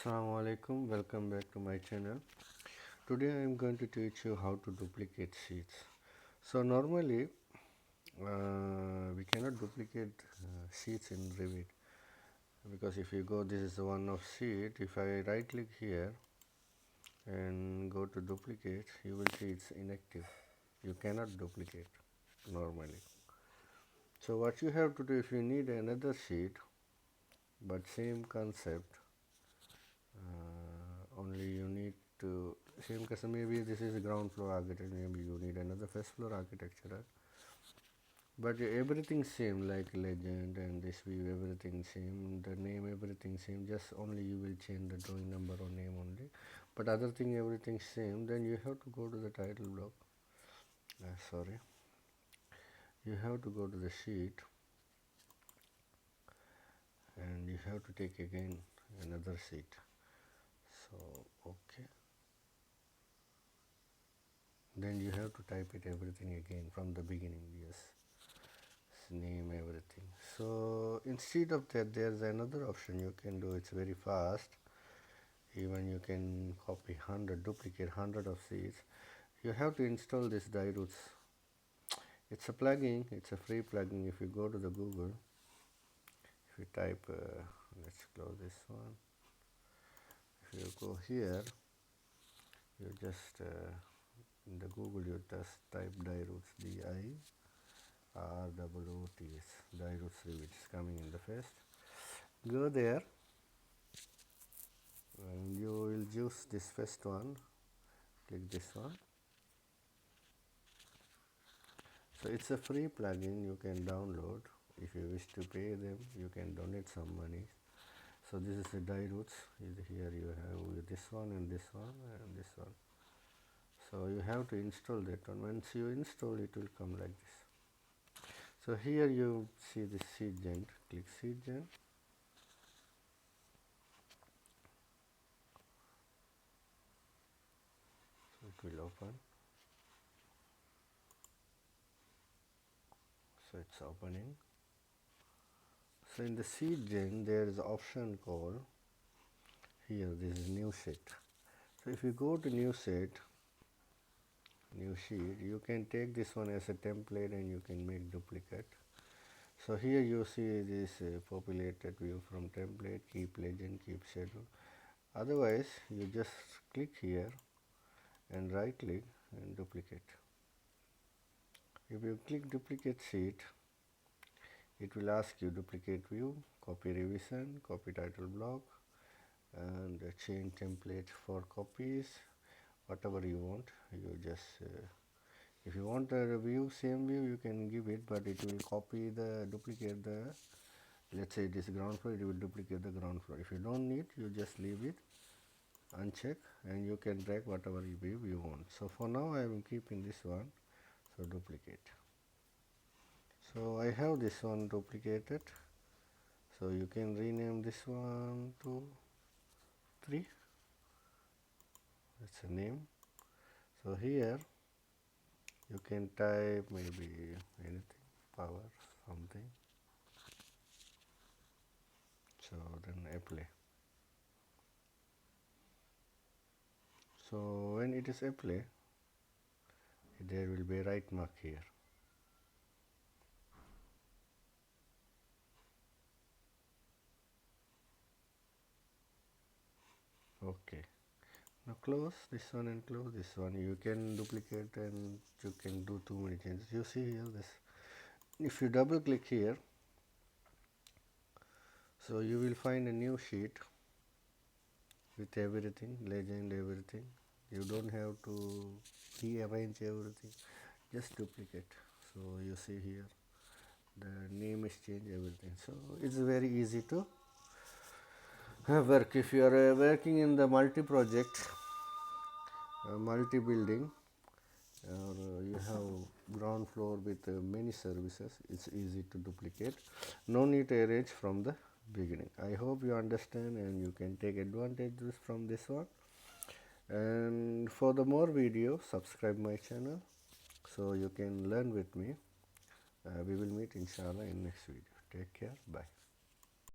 Assalamu alaikum, welcome back to my channel. Today I am going to teach you how to duplicate sheets. So normally we cannot duplicate sheets in Revit, because if you go, this is one of sheet. If I right click here and go to duplicate, you will see it's inactive. You cannot duplicate normally. So what you have to do, if you need another sheet but same concept, only you need to same custom. Maybe this is ground floor architecture, maybe you need another first floor architecture, but everything same, like legend and this view, everything same, the name everything same, just only you will change the drawing number or name only, but other thing everything same. Then you have to go to the title block, sorry, you have to go to the sheet and you have to take again another sheet. So okay, then you have to type it everything again from the beginning. Yes, name everything. So instead of that, there's another option you can do. It's very fast. Even you can copy 100, duplicate 100 of these. You have to install this Dialux. It's a plugin, it's a free plugin. If you go to the Google, if you type let's close this one. If you go here, you just in the Google, you just type Dialux, DIROOTS, Dialux Revit. It's coming in the first. Go there and you will choose this first one, click this one. So it's a free plugin you can download. If you wish to pay them, you can donate some money. So this is the Dialux. Here you have this one and this one and this one. So you have to install that one. Once you install, it will come like this. So here you see the seed gen. Click seed gen. So it will open. So it's opening. So in the seed gen, there is option called here. This is new sheet. So if you go to new sheet, you can take this one as a template and you can make duplicate. So here you see this populated view from template, keep legend, keep schedule. Otherwise, you just click here and right click and duplicate. If you click duplicate sheet, it will ask you duplicate view, copy revision, copy title block, and change template for copies, whatever you want. You just if you want a view, same view, you can give it, but it will copy the duplicate the, let's say this ground floor, it will duplicate the ground floor. If you don't need, you just leave it uncheck and you can drag whatever view you want. So for now I am keeping this one, so duplicate. So I have this one duplicated, so you can rename this one to 3. That's a name. So here you can type maybe anything, power something. So then apply. So when it is apply, there will be a right mark here. Okay. Now close this one and close this one. You can duplicate and you can do too many changes. You see here this. If you double click here, so you will find a new sheet with everything, legend, everything. You don't have to rearrange everything, just duplicate. So you see here, the name is changed, everything. So it's very easy to work. If you are working in the multi-project, multi-building, or you have ground floor with many services, it's easy to duplicate. No need to arrange from the beginning. I hope you understand and you can take advantages from this one. And for the more video, subscribe my channel so you can learn with me. We will meet inshallah in next video. Take care. Bye.